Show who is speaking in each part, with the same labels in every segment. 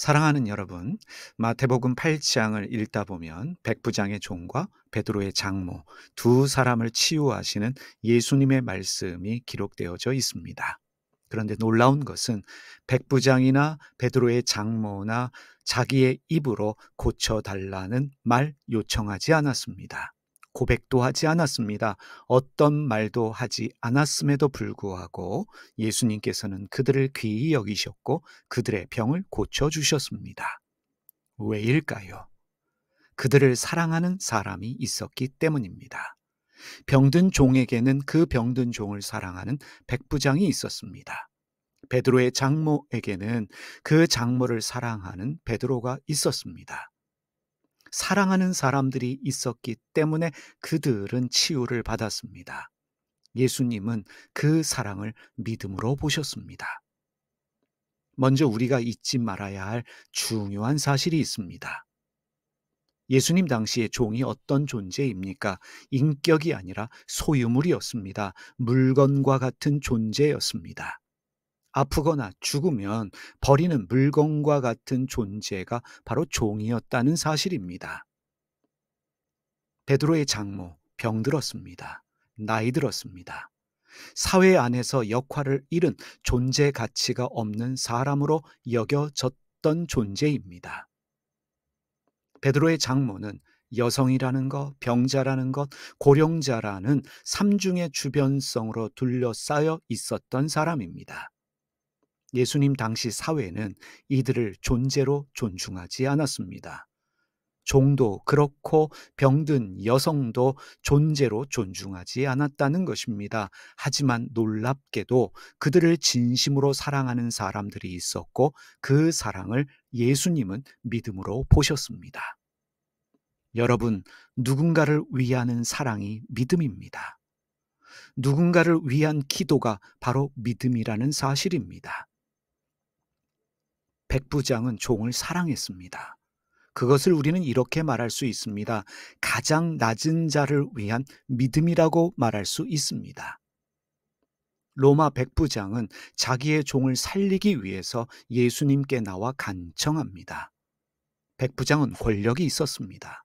Speaker 1: 사랑하는 여러분, 마태복음 8장을 읽다 보면 백부장의 종과 베드로의 장모 두 사람을 치유하시는 예수님의 말씀이 기록되어져 있습니다. 그런데 놀라운 것은 백부장이나 베드로의 장모나 자기의 입으로 고쳐달라는 말 요청하지 않았습니다. 고백도 하지 않았습니다. 어떤 말도 하지 않았음에도 불구하고 예수님께서는 그들을 귀히 여기셨고 그들의 병을 고쳐주셨습니다. 왜일까요? 그들을 사랑하는 사람이 있었기 때문입니다. 병든 종에게는 그 병든 종을 사랑하는 백부장이 있었습니다. 베드로의 장모에게는 그 장모를 사랑하는 베드로가 있었습니다. 사랑하는 사람들이 있었기 때문에 그들은 치유를 받았습니다. 예수님은 그 사랑을 믿음으로 보셨습니다. 먼저 우리가 잊지 말아야 할 중요한 사실이 있습니다. 예수님 당시에 종이 어떤 존재입니까? 인격이 아니라 소유물이었습니다. 물건과 같은 존재였습니다. 아프거나 죽으면 버리는 물건과 같은 존재가 바로 종이었다는 사실입니다. 베드로의 장모 병들었습니다. 나이 들었습니다. 사회 안에서 역할을 잃은 존재 가치가 없는 사람으로 여겨졌던 존재입니다. 베드로의 장모는 여성이라는 것, 병자라는 것, 고령자라는 삼중의 주변성으로 둘러싸여 있었던 사람입니다. 예수님 당시 사회는 이들을 존재로 존중하지 않았습니다. 종도 그렇고 병든 여성도 존재로 존중하지 않았다는 것입니다. 하지만 놀랍게도 그들을 진심으로 사랑하는 사람들이 있었고 그 사랑을 예수님은 믿음으로 보셨습니다. 여러분, 누군가를 위하는 사랑이 믿음입니다. 누군가를 위한 기도가 바로 믿음이라는 사실입니다. 백부장은 종을 사랑했습니다. 그것을 우리는 이렇게 말할 수 있습니다. 가장 낮은 자를 위한 믿음이라고 말할 수 있습니다. 로마 백부장은 자기의 종을 살리기 위해서 예수님께 나와 간청합니다. 백부장은 권력이 있었습니다.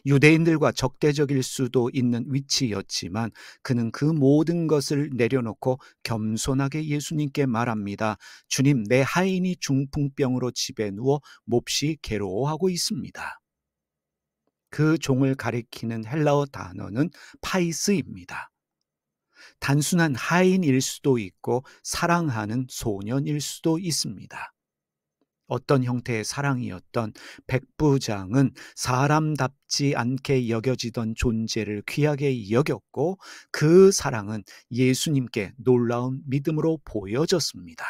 Speaker 1: 유대인들과 적대적일 수도 있는 위치였지만 그는 그 모든 것을 내려놓고 겸손하게 예수님께 말합니다. 주님, 내 하인이 중풍병으로 집에 누워 몹시 괴로워하고 있습니다. 그 종을 가리키는 헬라어 단어는 파이스입니다. 단순한 하인일 수도 있고 사랑하는 소년일 수도 있습니다. 어떤 형태의 사랑이었던 백부장은 사람답지 않게 여겨지던 존재를 귀하게 여겼고 그 사랑은 예수님께 놀라운 믿음으로 보여졌습니다.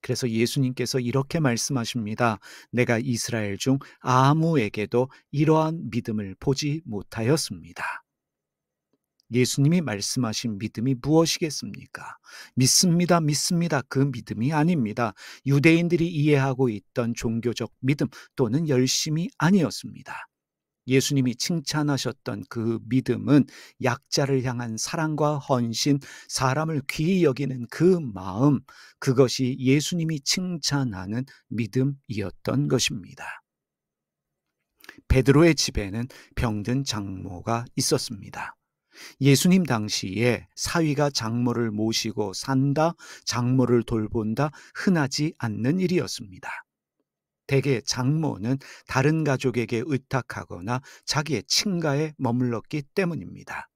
Speaker 1: 그래서 예수님께서 이렇게 말씀하십니다. 내가 이스라엘 중 아무에게도 이러한 믿음을 보지 못하였습니다. 예수님이 말씀하신 믿음이 무엇이겠습니까? 믿습니다, 믿습니다. 그 믿음이 아닙니다. 유대인들이 이해하고 있던 종교적 믿음 또는 열심이 아니었습니다. 예수님이 칭찬하셨던 그 믿음은 약자를 향한 사랑과 헌신, 사람을 귀히 여기는 그 마음, 그것이 예수님이 칭찬하는 믿음이었던 것입니다. 베드로의 집에는 병든 장모가 있었습니다. 예수님 당시에 사위가 장모를 모시고 산다, 장모를 돌본다 흔하지 않는 일이었습니다. 대개 장모는 다른 가족에게 의탁하거나 자기의 친가에 머물렀기 때문입니다.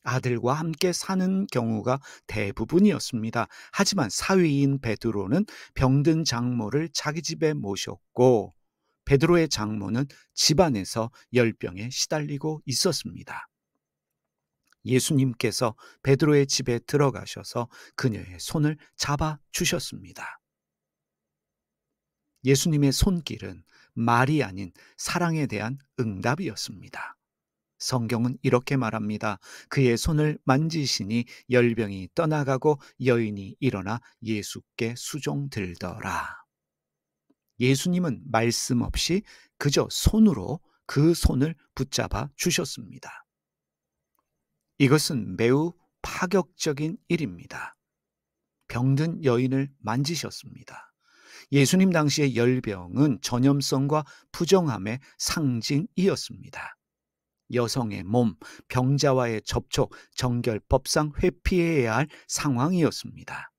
Speaker 1: 아들과 함께 사는 경우가 대부분이었습니다. 하지만 사위인 베드로는 병든 장모를 자기 집에 모셨고 베드로의 장모는 집안에서 열병에 시달리고 있었습니다. 예수님께서 베드로의 집에 들어가셔서 그녀의 손을 잡아 주셨습니다. 예수님의 손길은 말이 아닌 사랑에 대한 응답이었습니다. 성경은 이렇게 말합니다. 그의 손을 만지시니 열병이 떠나가고 여인이 일어나 예수께 수종들더라. 예수님은 말씀 없이 그저 손으로 그 손을 붙잡아 주셨습니다. 이것은 매우 파격적인 일입니다. 병든 여인을 만지셨습니다. 예수님 당시의 열병은 전염성과 부정함의 상징이었습니다. 여성의 몸, 병자와의 접촉, 정결법상 회피해야 할 상황이었습니다.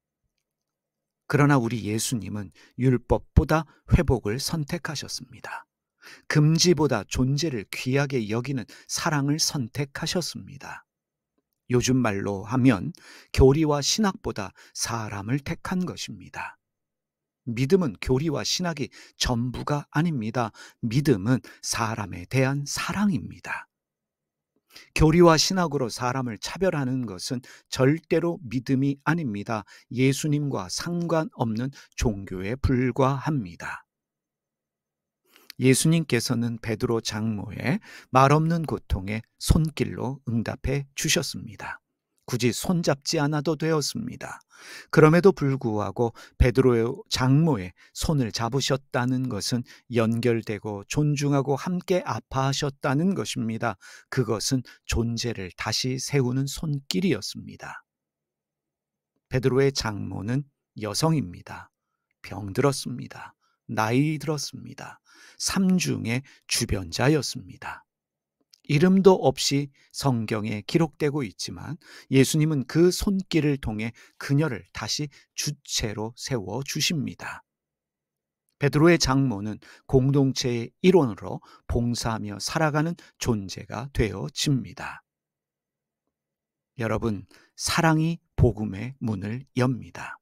Speaker 1: 그러나 우리 예수님은 율법보다 회복을 선택하셨습니다. 금지보다 존재를 귀하게 여기는 사랑을 선택하셨습니다. 요즘 말로 하면 교리와 신학보다 사람을 택한 것입니다. 믿음은 교리와 신학이 전부가 아닙니다. 믿음은 사람에 대한 사랑입니다. 교리와 신학으로 사람을 차별하는 것은 절대로 믿음이 아닙니다. 예수님과 상관없는 종교에 불과합니다. 예수님께서는 베드로 장모의 말없는 고통에 손길로 응답해 주셨습니다. 굳이 손잡지 않아도 되었습니다. 그럼에도 불구하고 베드로의 장모의 손을 잡으셨다는 것은 연결되고 존중하고 함께 아파하셨다는 것입니다. 그것은 존재를 다시 세우는 손길이었습니다. 베드로의 장모는 여성입니다. 병들었습니다. 나이 들었습니다. 삼중의 주변자였습니다. 이름도 없이 성경에 기록되고 있지만 예수님은 그 손길을 통해 그녀를 다시 주체로 세워 주십니다. 베드로의 장모는 공동체의 일원으로 봉사하며 살아가는 존재가 되어집니다. 여러분, 사랑이 복음의 문을 엽니다.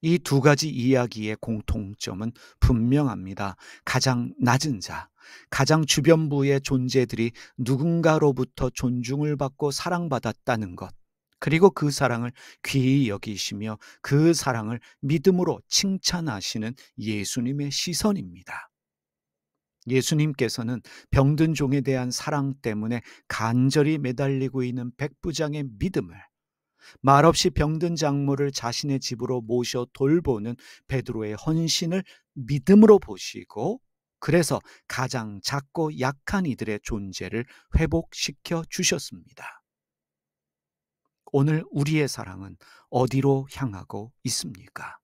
Speaker 1: 이 두 가지 이야기의 공통점은 분명합니다. 가장 낮은 자, 가장 주변부의 존재들이 누군가로부터 존중을 받고 사랑받았다는 것, 그리고 그 사랑을 귀히 여기시며 그 사랑을 믿음으로 칭찬하시는 예수님의 시선입니다. 예수님께서는 병든 종에 대한 사랑 때문에 간절히 매달리고 있는 백부장의 믿음을, 말없이 병든 장모를 자신의 집으로 모셔 돌보는 베드로의 헌신을 믿음으로 보시고, 그래서 가장 작고 약한 이들의 존재를 회복시켜 주셨습니다. 오늘 우리의 사랑은 어디로 향하고 있습니까?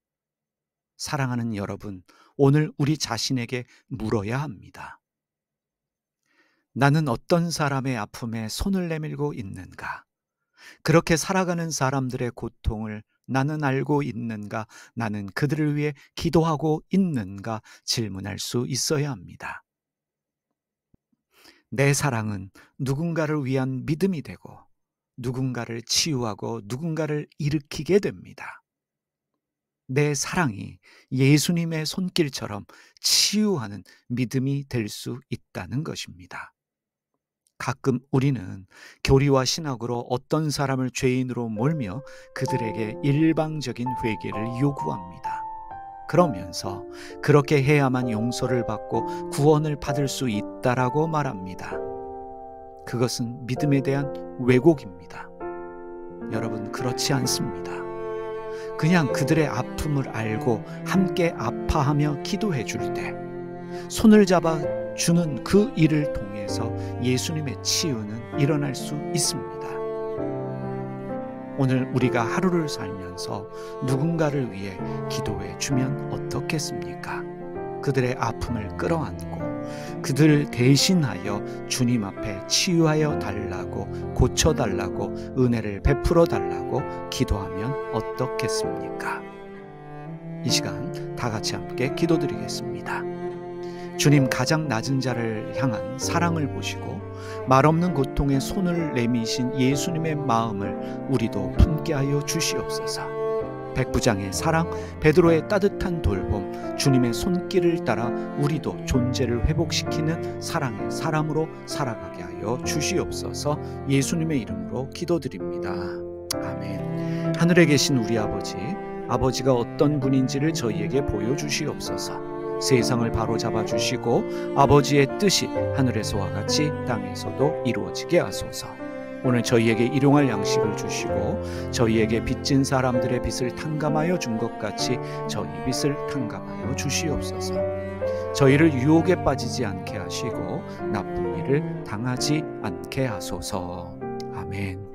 Speaker 1: 사랑하는 여러분, 오늘 우리 자신에게 물어야 합니다. 나는 어떤 사람의 아픔에 손을 내밀고 있는가? 그렇게 살아가는 사람들의 고통을 나는 알고 있는가? 나는 그들을 위해 기도하고 있는가? 질문할 수 있어야 합니다. 내 사랑은 누군가를 위한 믿음이 되고 누군가를 치유하고 누군가를 일으키게 됩니다. 내 사랑이 예수님의 손길처럼 치유하는 믿음이 될 수 있다는 것입니다. 가끔 우리는 교리와 신학으로 어떤 사람을 죄인으로 몰며 그들에게 일방적인 회개를 요구합니다. 그러면서 그렇게 해야만 용서를 받고 구원을 받을 수 있다라고 말합니다. 그것은 믿음에 대한 왜곡입니다. 여러분, 그렇지 않습니다. 그냥 그들의 아픔을 알고 함께 아파하며 기도해 줄 때, 손을 잡아 주는 그 일을 통해서 예수님의 치유는 일어날 수 있습니다. 오늘 우리가 하루를 살면서 누군가를 위해 기도해 주면 어떻겠습니까? 그들의 아픔을 끌어안고 그들을 대신하여 주님 앞에 치유하여 달라고, 고쳐달라고, 은혜를 베풀어 달라고 기도하면 어떻겠습니까? 이 시간 다 같이 함께 기도드리겠습니다. 주님, 가장 낮은 자를 향한 사랑을 보시고 말없는 고통에 손을 내미신 예수님의 마음을 우리도 품게 하여 주시옵소서. 백부장의 사랑, 베드로의 따뜻한 돌봄, 주님의 손길을 따라 우리도 존재를 회복시키는 사랑의 사람으로 살아가게 하여 주시옵소서. 예수님의 이름으로 기도드립니다. 아멘. 하늘에 계신 우리 아버지, 아버지가 어떤 분인지를 저희에게 보여주시옵소서. 세상을 바로잡아 주시고 아버지의 뜻이 하늘에서와 같이 땅에서도 이루어지게 하소서. 오늘 저희에게 일용할 양식을 주시고 저희에게 빚진 사람들의 빚을 탕감하여 준 것 같이 저희 빚을 탕감하여 주시옵소서. 저희를 유혹에 빠지지 않게 하시고 나쁜 일을 당하지 않게 하소서. 아멘.